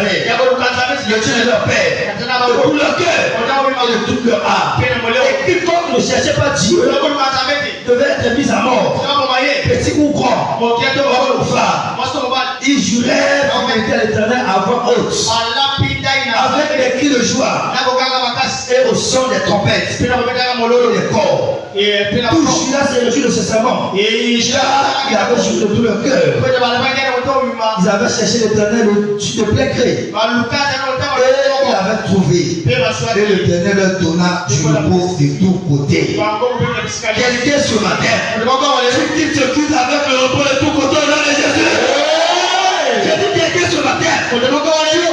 Israël. Le Dieu de leur père, de tout leur cœur et de toute leur âme. Et quiconque ne cherchait pas Dieu devait être mis à mort. Petit ou grand, homme ou femme, il jurait d'embêter à l'Éternel à voix haute, avec des cris de joie et au son des trompettes et des corps. Tout Judas s'est réjoui de ce serment. Car il avait joui de tout leur cœur. Ils avaient cherché l'Éternel de plein gré. Et ils l'avaient trouvé. Et l'Éternel leur donna du repos de tous côtés. Quelqu'un ce matin, tu te quittes avec le repos de tous côtés au nom de Jésus. J'ai dit quelqu'un ce matin, tu te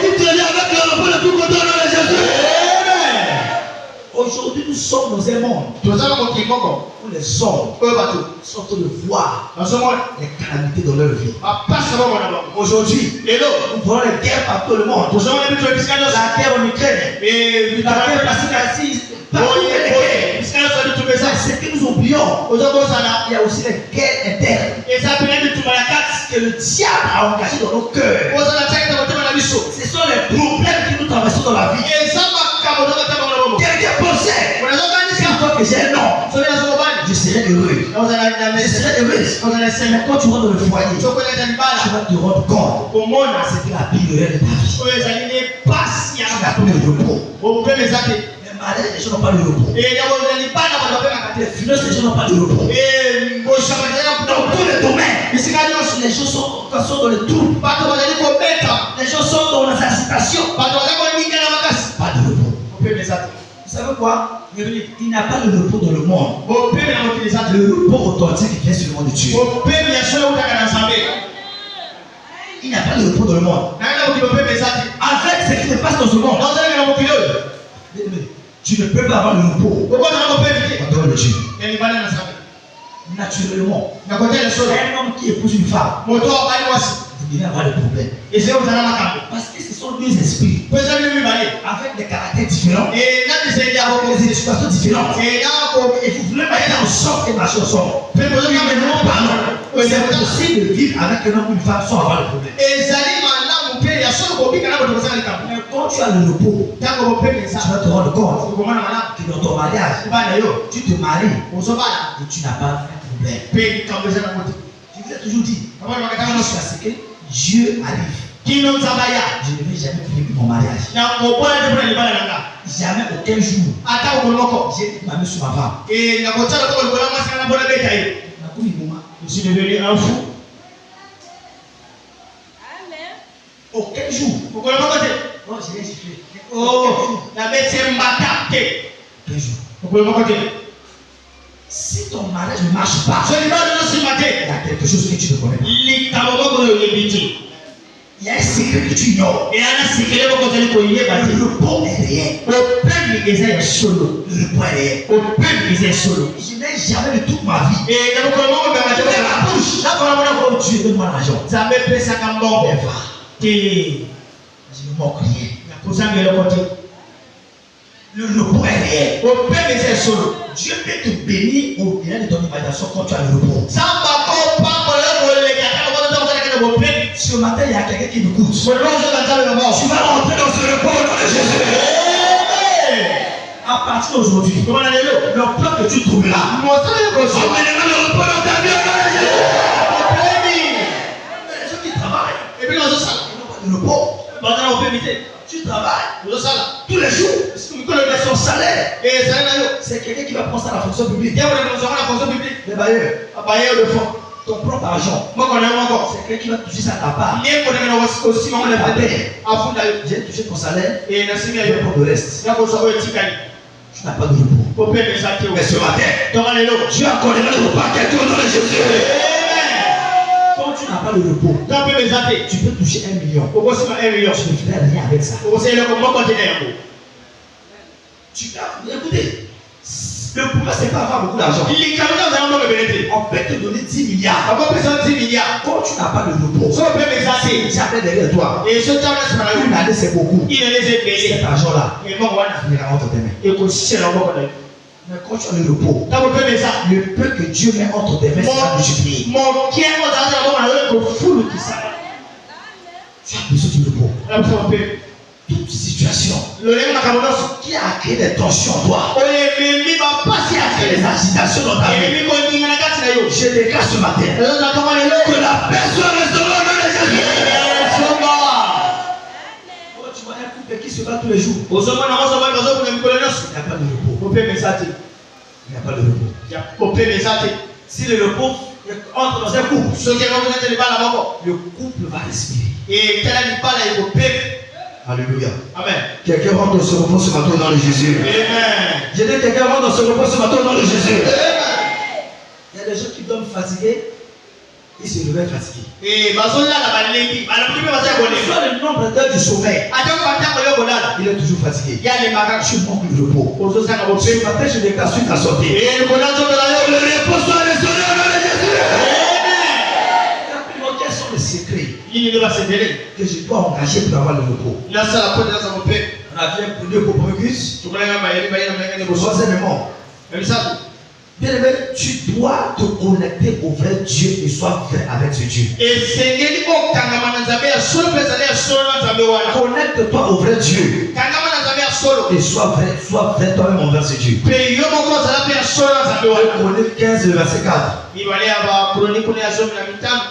quittes avec le repos de tous côtés au nom de Jésus. Aujourd'hui, nous sommes dans un monde où les hommes sont en train de voir les calamités dans leur vie. Aujourd'hui, nous voyons les guerres partout dans le monde. La guerre en Ukraine, la guerre pacifique, ce que nous oublions, il y a aussi les guerres internes que le diable a engagées dans nos cœurs. Ce sont les problèmes qui nous traversent dans la vie. Quelqu'un pensait que j'ai un nom, je serai heureux. Je serai heureuse. Mais quand tu rentres dans le foyer, tu vas te rendre compte c'est que la Bible est de ta vie. Tu n'as pas le repos. Les malades, les gens n'ont pas le repos. Les finances, les gens n'ont pas le repos. Dans tous les domaines, les gens sont dans le trou. Les gens sont dans les incitations. Pas de repos. Vous savez quoi? Il n'a pas le repos dans le monde. Le repos authentique qui vient sur le monde de Dieu. Il n'a pas le repos dans le monde. Avec ce qui se passe dans ce monde, tu ne peux pas avoir le repos dans le Dieu. Naturellement, un homme qui épouse une femme, vous devez avoir des problèmes. Parce que ce sont deux esprits avec des caractères différents, avec des éducations différentes. Et vous voulez mettre ensemble et marcher ensemble. Maintenant, parlons. C'est possible de vivre avec un homme ou une femme sans avoir de problème. Mais quand tu as le repos, tu vas te rendre compte que dans ton mariage, tu te maries et tu n'as pas de problème. Je vous ai toujours dit, jusqu'à ce que Dieu arrive, je ne vais jamais finir mon mariage. Jamais aucun jour j'ai mis ma main sur ma femme. Je suis devenu un fou. Aucun jour. Non, je l'ai sifflé. Aucun jour. Si ton mariage ne marche pas, il y a quelque chose que tu ne connais pas. Il y a un secret que tu ignores. Le repos est réel. Le repos est réel. Je n'ai jamais de toute ma vie. Je vais ma bouche. Dieu donne-moi l'argent. Je ne manque rien. Le repos est réel. Dieu peut te bénir au-delà de ton imagination quand tu as le repos. Ce matin, il y a quelqu'un qui m'écoute. Tu vas rentrer dans ce repos au nom de Jésus. À partir d'aujourd'hui, le plan que tu trouves là, emmènera le repos dans ta vie au nom de Jésus. Les gens qui travaillent, ils n'ont pas de repos. Tu travailles tous les jours. Son salaire, c'est quelqu'un qui va prendre ça à la fonction publique. Les bailleurs de fonds. Ton propre argent, c'est quelqu'un qui va toucher ça à ta part. J'ai touché ton salaire et pour le reste. Tu n'as pas de repos. Mais ce matin, Dieu a accordé le repas à quelqu'un au nom de Jésus. Quand tu n'as pas de repos, tu peux toucher 1 million. Tu ne ferais rien avec ça. Écoutez, le problème, c'est pas avoir beaucoup d'argent. On peut te donner 10 milliards. Quand tu n'as pas de repos, c'est jamais derrière toi. Une année, c'est beaucoup. Cet argent-là, il rentre entre tes mains. Mais quand tu as le repos, le peu que Dieu met entre tes mains, c'est pas multiplié. Tu as besoin du repos. Toute situation qui a créé des tensions en toi, qui a créé des agitations dans ta vie, je déclare ce matin que la personne restera dans les Jésus. Tu vois un couple qui se bat tous les jours. Il n'y a pas de repos. Il n'y a pas de repos. Si le repos entre dans un couple, le couple va respirer. Alléluia. Amen. Quelqu'un rentre dans ce repos ce matin dans le Jésus. Amen. J'ai dit quelqu'un rentre dans ce repos ce matin dans le Jésus. Amen. Il y a des gens qui dorment fatigués. Ils se réveillent fatigués. Soit le nombre d'heures du sommeil, il est toujours fatigué. Tu manques de repos. Ce matin, je déclare suite à sortir. Le repos soit restauré dans le Jésus. Quels sont les secrets que je dois engager pour avoir le repos? On a bien pris pour Promegus. Troisièmement, bien aimé, tu dois te connecter au vrai Dieu et sois vrai avec ce Dieu. Connecte-toi au vrai Dieu et sois vrai toi-même envers ce Dieu. Chronique 15, le verset 4.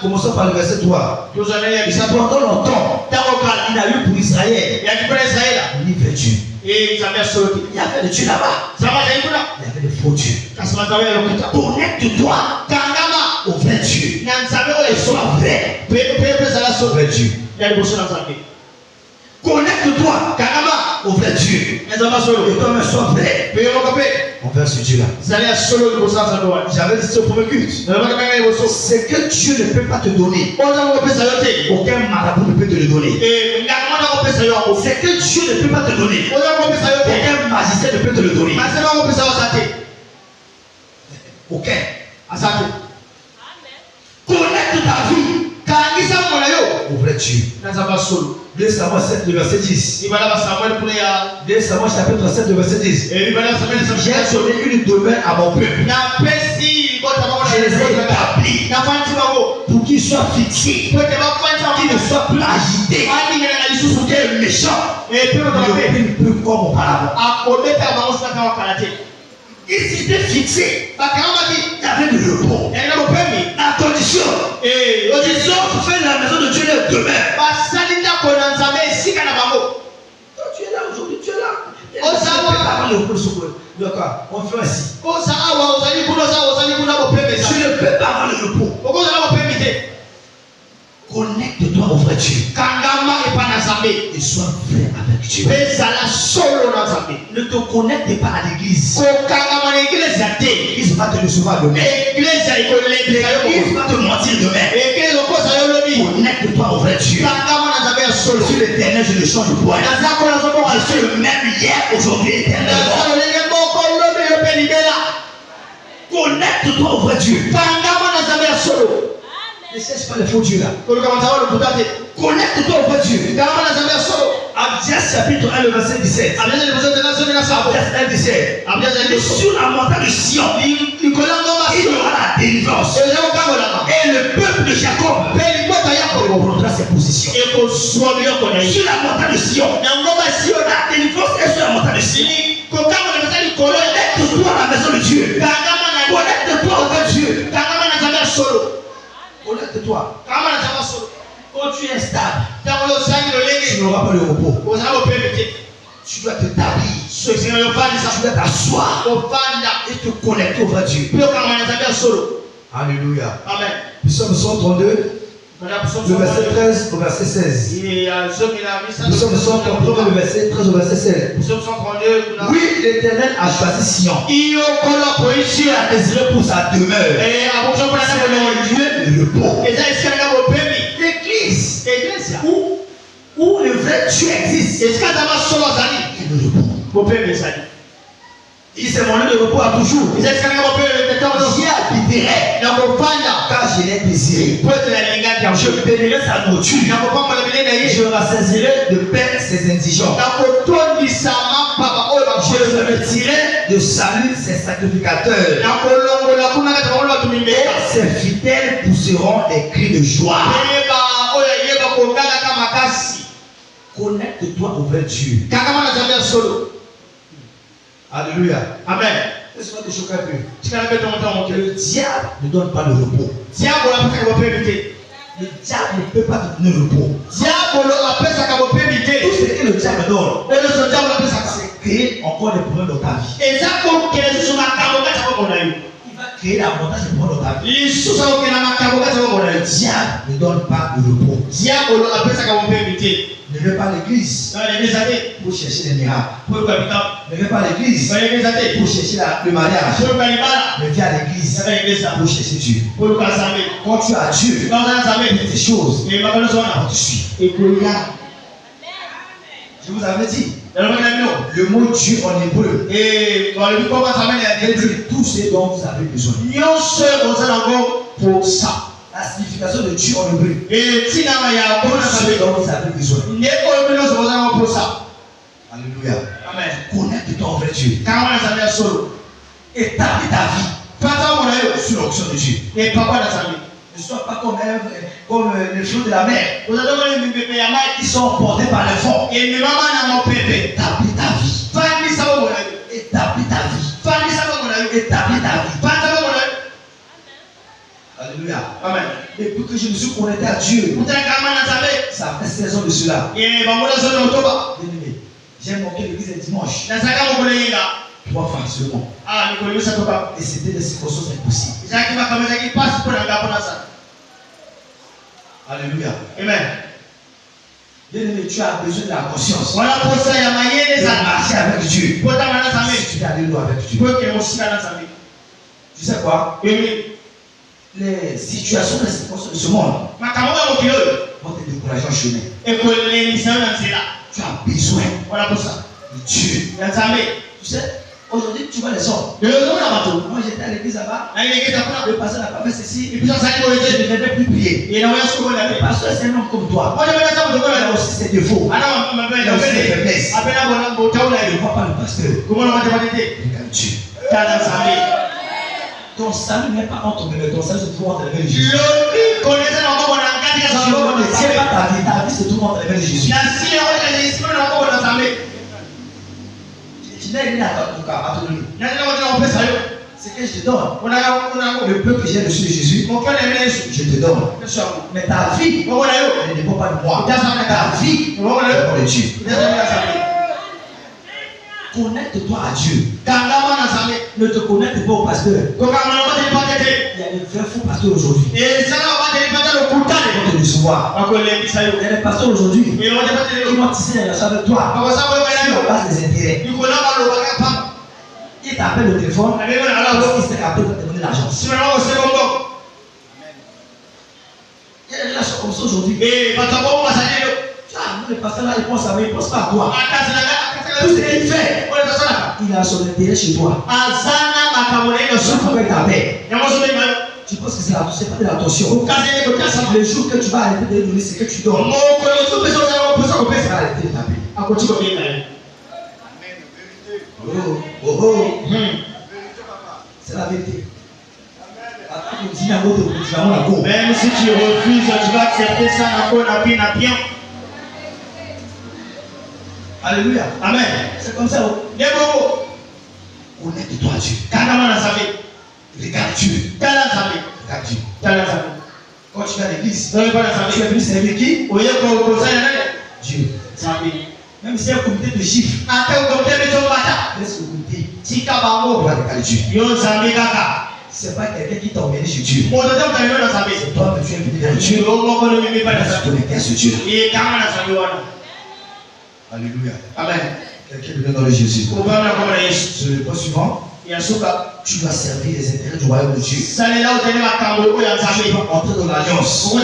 Commençons par le verset 3. Pendant longtemps, il a eu pour Israël ni vrai Dieu. Il y avait des dieux là-bas. Il y avait des faux dieux. Connecte-toi au vrai Dieu et sois vrai au vrai Dieu. Connecte-toi au vrai Dieu et toi-même sois vrai envers ce Dieu-là. J'avais dit ça au premier culte. Ce que Dieu ne peut pas te donner, aucun marabout ne peut te le donner. Ce que Dieu ne peut pas te donner, aucun magicien ne peut te le donner. Aucun. Connecte ta vie au vrai Dieu. 2 Samuel 7, le verset 10. 2 Samuel chapitre 7, le verset 10. J'ai donné une demeure à mon peuple. Je les ai établis pour qu'ils soient fixés, qu'ils ne soient plus agités, pour qu'ils soient méchants, ne plus comme auparavant. Ils étaient fixés, il y avait de repos. À condition qu'ils ont fait la maison de Dieu leur demeure. Tu es là aujourd'hui, tu es là. On fait ainsi. Tu ne peux pas avoir le repos. Connecte-toi au vrai Dieu et sois vrai avec Dieu. Ne te connecte pas à l'église. L'église va te recevoir demain. L'église va te mentir demain. Connecte-toi au vrai Dieu. Je suis l'Éternel, je ne change point. Je suis le même hier, aujourd'hui, éternellement. Connecte-toi au vrai Dieu. Ne cherche pas les faux dieux là. Connecte-toi au vrai Dieu. Abdias chapitre 1, le verset 17. Abdias 1, 17. Sur la montagne de Sion, il y aura la délivrance. Et le peuple de Jacob reprendra ses positions. Sur la montagne de Sion, la délivrance est sur la montagne de Sion. Connecte-toi à la maison de Dieu. Connecte-toi au vrai Dieu. Connecte-toi. Quand tu es stable, tu n'auras pas le repos. Tu dois te tarir. Tu dois t'asseoir et te connecter au vrai Dieu. Alléluia. Amen. Psaume 132, le verset 13 au verset 16. Psaume 132, le verset 13 au verset 16. Oui, l'Éternel a choisi Sion. Il a désiré pour sa demeure. C'est le lieu de repos. L'église où le vrai Dieu existe, il y a le repos. Il s'est mon lieu de repos à toujours. J'y habiterai car je l'ai désiré. Je bénirai sa nourriture. Je rassasirai de paix ses indigents. Je remercierai de salut ses sacrificateurs. Et ses fidèles pousseront des cris de joie. Connecte-toi avec Dieu. Alléluia. Amen. Laisse-moi te choquer un peu. Le diable ne donne pas le repos. Le diable ne peut pas te donner le repos. Tout ce que le diable donne, c'est créer encore des problèmes dans ta vie. Il va créer davantage de problèmes dans ta vie. Le diable ne donne pas le repos. Ne vais pas à l'église pour chercher les miracles. Ne vais pas à l'église pour chercher le mariage. Mais viens à l'église pour chercher Dieu. Quand tu as Dieu, des choses vont te suivre. Je vous avais dit, le mot Dieu en hébreu veut dire tout ce dont vous avez besoin. La signification de Dieu en hébreu. Tout ce dont vous avez besoin. Alléluia. Amen. Connecte-toi avec Dieu. Établis ta vie sur l'onction de Dieu. Ne sois pas comme les flots de la mer qui sont portés par le vent. Établis ta vie. Établis ta vie. Établis ta vie. Alléluia. Amen. Depuis que je me suis connecté à Dieu, ça fait 16 ans de cela. J'ai manqué l'église le dimanche 3 fois seulement. Et c'était des circonstances impossibles. Alléluia. Amen. Bien-aimé, tu as besoin de la conscience. De marcher avec Dieu. Si tu es allé loin avec Dieu. Tu sais quoi? Les situations, les circonstances de ce monde vont te décourager en chemin. Tu as besoin de Dieu. Tu sais, aujourd'hui tu vois les hommes. Moi j'étais à l'église là-bas. Le pasteur n'a pas fait ceci. Je ne devais plus prier. Le pasteur c'est un homme comme toi. Il a aussi ses défauts. Il a aussi ses faiblesses. Il ne voit pas le pasteur. Regarde Dieu. Ton salut n'est pas entre mes mains, ton salut se trouve entre les mains de Jésus. Tu ne tiens pas ta vie se trouve entre les mains de Jésus. Tu n'as rien à te donner. Ce que je te donne, le peu que j'ai reçu de Jésus, je te donne. Mais ta vie ne dépend pas de moi. Ta vie dépend de Dieu. Connecte-toi à Dieu. Ne te connecte pas au pasteur. Il y a des vrais faux pasteurs aujourd'hui. Ils vont te décevoir. Il y a des pasteurs aujourd'hui qui vont tisser des relations avec toi sur la base des intérêts. Il t'appelle au téléphone. Il s'est rappelé pour te donner l'argent. Il y a des relations comme ça aujourd'hui. Le pasteur là, il pense à moi, il ne pense pas à toi. Tout ce qu'il fait, il a son intérêt chez toi. Tu penses que c'est pas de l'attention. Le jour que tu vas arrêter de donner ce que tu donnes, tu vas arrêter de taper. C'est la vérité. Même si tu refuses, tu vas accepter ça. Alléluia. Amen. C'est comme ça. Connecte-toi à Dieu. Regarde Dieu. Regarde Dieu. Quand tu vas à l'église, tu es venu servir qui? Dieu. Même si c'est un comité de chiffres, laisse le comité. Tu vas regarder Dieu. C'est pas quelqu'un qui t'a emmené chez Dieu. C'est toi que tu es venu vers Dieu. Tu es connecté à ce Dieu. Alléluia. Amen. Quelqu'un vient dans le Jésus. Sur le point suivant, tu dois servir les intérêts du royaume de Dieu. Tu dois entrer dans l'alliance.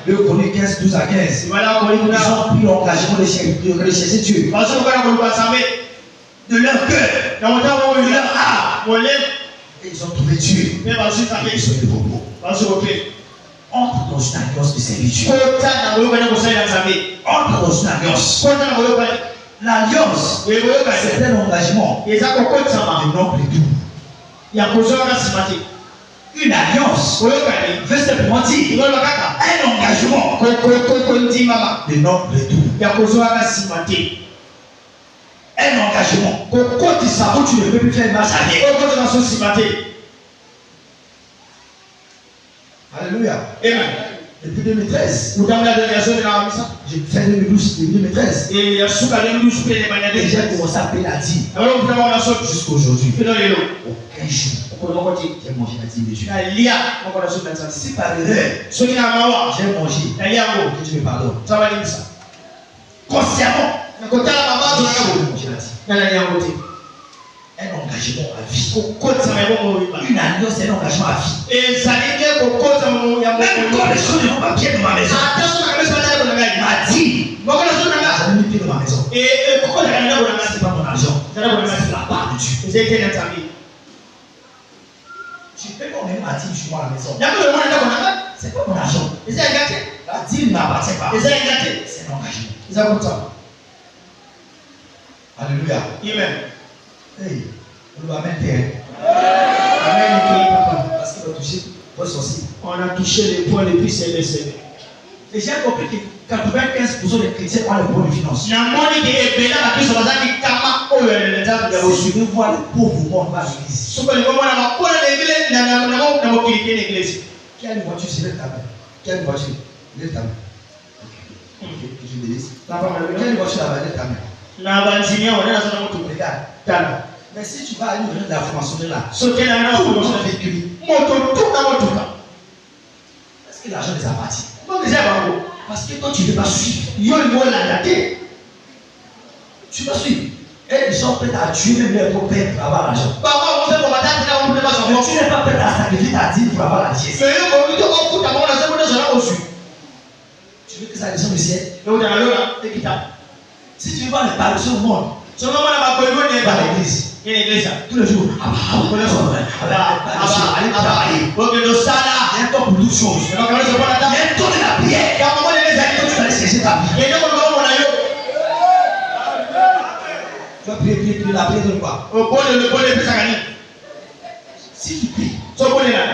2 Chroniques 15, 12 à 15. Ils ont pris l'engagement de chercher Dieu. De leur cœur, de leur âme. Et ils ont trouvé Dieu. Ils ont eu le repos. Entre dans une alliance de servitude. Entre dans une alliance. L'alliance, c'est un engagement de non plus tout. une alliance veut simplement dire un engagement de notre retour. Un engagement où tu ne peux plus faire marche arrière. Alléluia. Amen. Depuis 2013, j'ai fait 2013. Et j'ai commencé à payer la dîme. Jusqu'à aujourd'hui. Aucun jour. J'ai mangé la dîme de Dieu. Si par erreur, j'ai mangé, que Dieu me pardonne. Consciemment, je vais manger la dîme. Un engagement à vie. Une alliance, c'est un engagement à vie. Même quand les choses ne vont pas bien dans ma maison, m'a dit, j'avais mis pied dans ma maison. C'est pas mon argent, c'est la part de Dieu. Tu peux quand même ma dîme chez moi à la maison. C'est pas mon argent. La dîme n'appartient pas. C'est un engagement. Alléluia. Amen. Hey, on doit mettre Amen. Parce qu'il a touché votre sorcier. On a touché les points les plus élevés. Et j'ai compris que 95% des chrétiens ont les points de finance. Je veux voir les pauvres monde à l'église. Qui a une voiture, c'est le tabac. Qui a une voiture? Le tabac. Je me dis. Qui a une voiture là-bas? Le tabac. Regarde. Mais si tu vas à une réunion d'information de là, tout le monde est véhiculé. Est-ce que l'argent les appartient? Parce que toi tu ne veux pas suivre. Tu vas suivre. Et ils sont prêts à tuer même les prophètes pour avoir l'argent. Mais tu n'es pas prêt à sacrifier ta dîme pour avoir la dièse. Tu veux que ça descende du ciel? Si tu veux voir les parutions au monde, tu vas à l'église. Tous les jours. Allez travailler. Il y a un temps pour toutes choses. Il y a un temps de la prière. Tu vas aller chercher ta vie. Tu vas prier, la prière de quoi? Si tu pries,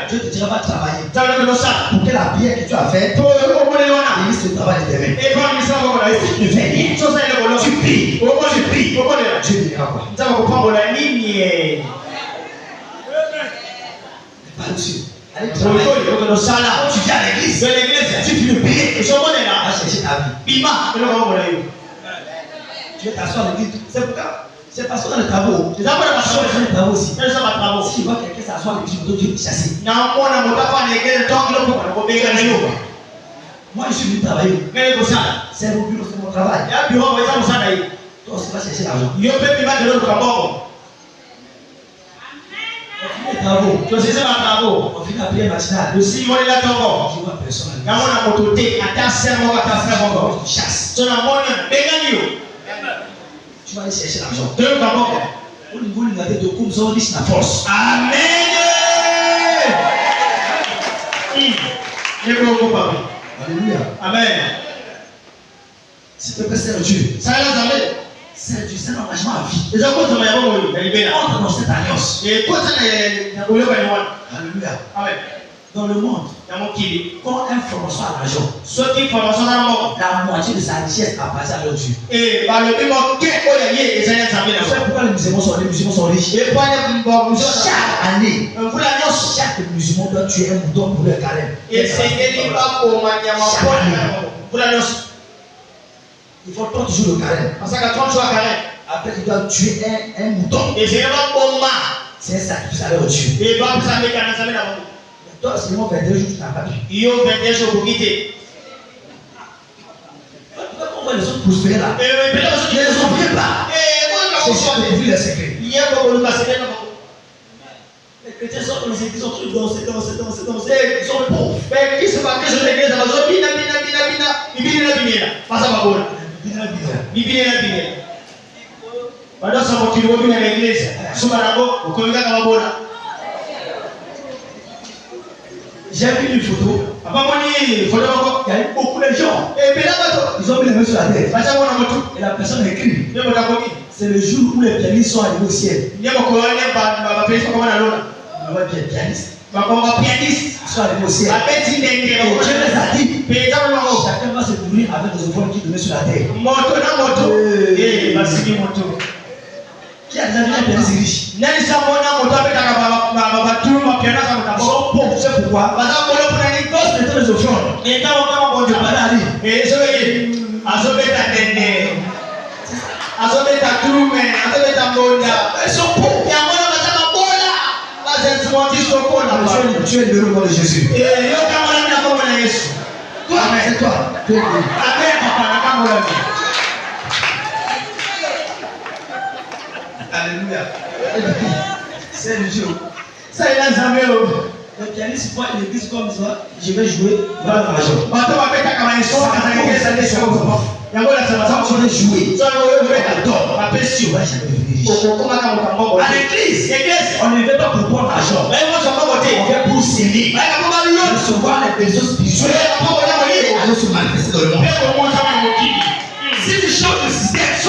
Dieu te dira va travailler. Pour que la prière que tu as faite, l'église te travaille l'éternel. Si tu ne fais rien, tu pries. Dieu te dira quoi? Pas dessus. Allez travailler. Tu viens à l'église. Tu finis de prier. Va chercher ta vie. Tu veux t'asseoir à l'église. C'est pourquoi? C'est parce que dans les travaux. Les travaux aussi. Si tu vois quelqu'un s'asseoir à l'église, tu peux chasser. Moi, je suis venu travailler. C'est mon bureau, c'est mon travail. Toi aussi, va chercher l'argent. On finit les travaux. On finit la prière matinale. Je vois personne. Tu chasses. Tu vas aller chercher l'argent. Au niveau de la tête de coupe, nous avons dit la force. Amen. Alléluia. Amen. S'il te plaît, c'est Dieu. C'est Dieu, c'est un engagement à vie. Entre dans cette alliance. Alléluia. Amen. Dans le monde, quand un frère reçoit l'argent, la moitié de sa richesse appartient à leur Dieu. C'est pourquoi les musulmans sont riches. Chaque année, chaque musulman doit tuer un mouton pour le carême. Il faut 30 jours de carême. Après, il doit tuer un mouton. C'est un sacrifice à leur Dieu. Toi, seulement 22 jours, tu n'as pas pu. Pourquoi on voit les autres prospérer là? Les autres ne pas. C'est sûr, j'ai vu les secrets. Les chrétiens sont dans les églises, ils sont tous danser. Ils sont pauvres. J'ai vu une photo. Il y a eu beaucoup de gens. Ils ont mis les mains sur la tête. Et la personne écrit. C'est le jour où les pianistes sont arrivés au ciel. On voit bien pianiste. sont arrivés au ciel. Et Dieu les a dit, chacun va se nourrir avec les offrandes qu'il donnait sur la terre. Qui a déjà vu un pianiste riche? Ils sont pauvres, tu sais pourquoi? Parce que les offrandes, Dieu parlait à lui. Ils sont pauvres. Tu es libéré au nom de Jésus. Toi, c'est toi. Tu es libéré. Alléluia. C'est le Dieu. Ça, il a jamais. Le pianiste voit l'église comme ça. Je vais jouer. Voilà l'argent. On va jouer. À l'église, on ne vient pas pour prendre l'argent. On vient pour s'aimer. Recevoir les besoins spirituels. Et aller se manifester dans le monde. Si tu changes de système, tu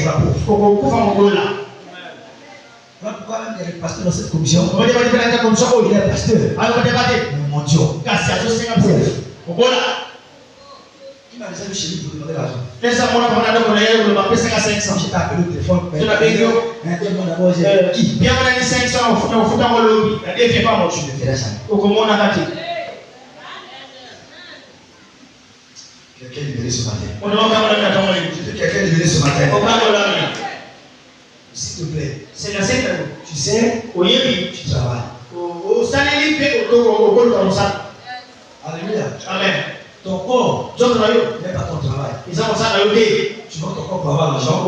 vas pauvre. Voilà pourquoi même il y a des pasteurs dans cette commission. Il y a des pasteurs. Mon Dieu. Qui m'a déjà vu chez lui pour demander l'argent? Je t'ai appelé au téléphone. Qui? Quelqu'un est libéré ce matin. Quelqu'un est libéré ce matin. S'il te plaît. Tu sais, tu travailles. Alléluia. Amen. Ton corps n'est pas ton travail. Tu vois ton corps pour avoir l'argent.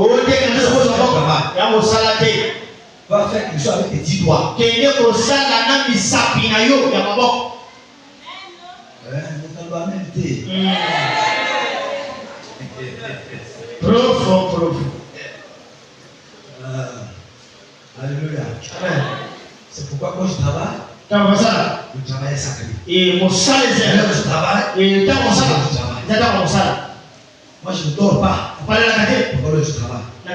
Va faire quelque chose avec tes 10 doigts. Alléluia. Amen. C'est pourquoi quand je travaille, le travail est sacré. Et mon salaire est je travaille. Et quand mon salaire, moi je ne dors pas. Pendant que je travaille. À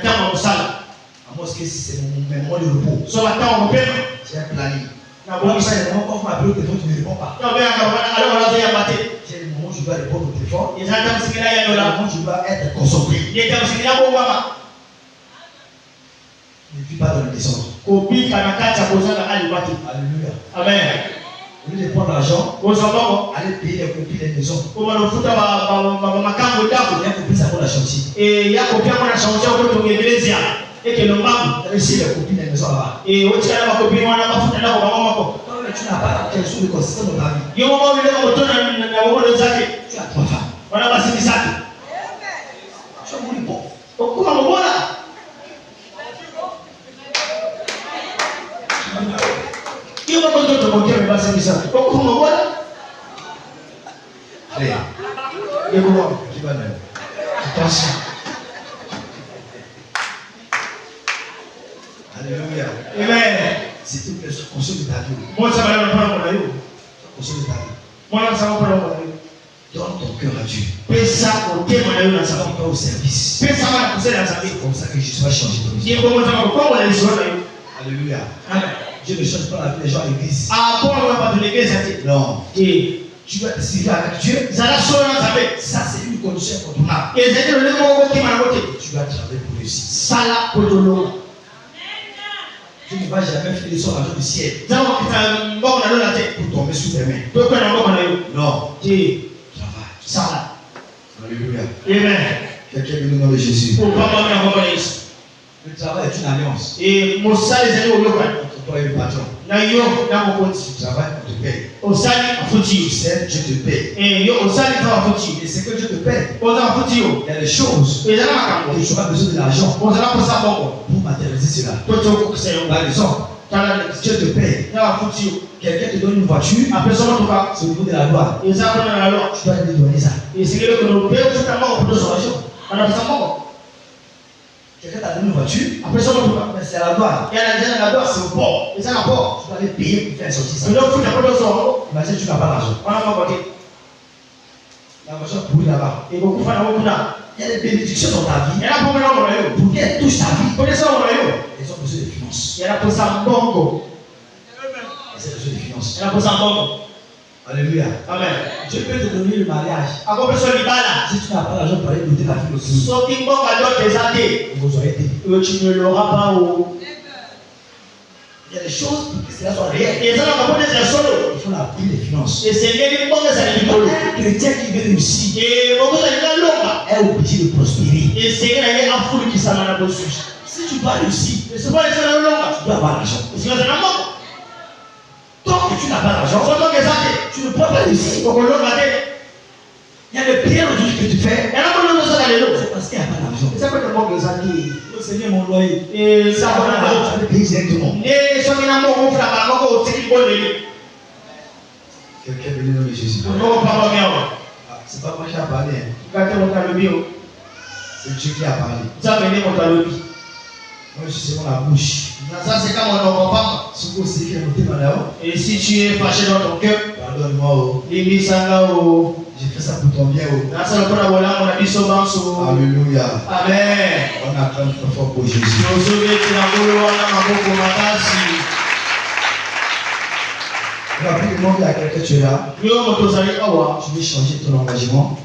moins que si c'est mon moment de repos. J'ai un planning. J'ai des moments quand vous m'appelez au téléphone, tu ne réponds pas. J'ai des moments où je dois répondre au téléphone. J'ai des moments où je dois être concentré. Ne vis pas dans le désordre. Alléluia. Amen. Au lieu de prendre l'argent, allez payer les copies des maisons. Il y a copies ça pour la chantier. Et il y a copies pour la chantier pour l'église. Et que le maman, laissez les copies des maisons là-bas. Et tu n'as pas tu n'as pas quelque chose de consistant dans ta vie. Tu as 3 femmes. Tu as mourir pauvre. Allez, qui va même. Attention. Alléluia. Amen. Si tu veux console de ta vie. Console de ta vie. Donne ton cœur à Dieu. Donne ton au service. C'est comme ça que Jésus va changer ton histoire. Alléluia. Dieu ne change pas la vie des gens à l'église. Non. Tu dois te servir avec Dieu. Ça, c'est une condition incontournable. Tu dois travailler pour réussir. Tu ne vas jamais filer son argent du ciel pour tomber sous tes mains. Non. Travaille. Alléluia. Amen. Quelqu'un dit le nom de Jésus. Le travail est une alliance. Et mon salaire est entre toi et le patron. Tu travailles, on te paye. Tu sais, Dieu te paye. Et c'est que Dieu te paye. Il y a des choses. Tu n'as pas besoin de l'argent pour matérialiser cela. Par exemple, Dieu te paye. Quelqu'un te donne une voiture. C'est au niveau de la loi. Tu dois lui donner ça. Quelqu'un t'a donné une voiture. Mais c'est la loi. C'est au port. Tu dois aller payer pour faire sortir ça. Imagine, tu n'as pas l'argent. La voiture pourrie là-bas. Il y a des bénédictions dans ta vie. Pour qu'elles touchent ta vie. Elles ont besoin de finances. Elles ont besoin de finances. finances. Alléluia. Amen. Je peux te donner le mariage. Si Si tu n'as pas l'argent pour aller noter ta fille au pays, vous aurez été. Tu ne l'auras pas au. Il y a des choses pour que cela soit réel. Et ça, on va dire solo. Il faut l'appui des finances. Et c'est bien Un chrétien qui veut réussir est obligé de prospérer. et c'est un fou qui s'en a reçu. Si tu dois réussir, C'est pas les seuls longs. tu dois avoir l'argent. C'est un homme. Tant que tu n'as pas l'argent, Seulement que ça, tu ne peux pas réussir. pour l'homme va dire. Il y a des prières aujourd'hui que tu fais. Et là, on a ça dans les lots. C'est parce qu'il n'y a pas d'argent. C'est quoi le monde que ça dit? Oh Seigneur, mon loyer. Et ça va Tu là. vas payer directement. Et ça vient à mon frère, à mon frère, c'est qui bon les. Quelqu'un veut nommer Jésus. Non, pas bien. C'est pas moi qui a parlé. Quand on t'a le bio, C'est Dieu qui a parlé. ça venait mon t'a le bio. Moi, je suis seulement la bouche. Ça, c'est quand on ne comprend. Ce que c'est qui a noté madame. Et si tu es fâché dans ton cœur, Pardonne-moi. Oh. les misanga ou. J'ai fait ça pour ton bien. Oh. Là, ça, on a dit souvent sur. Alléluia. Amen. On acclame très fort pour Jésus. Nous On va plus demander à quelqu'un, tu es là. sommes Tu veux changer ton engagement.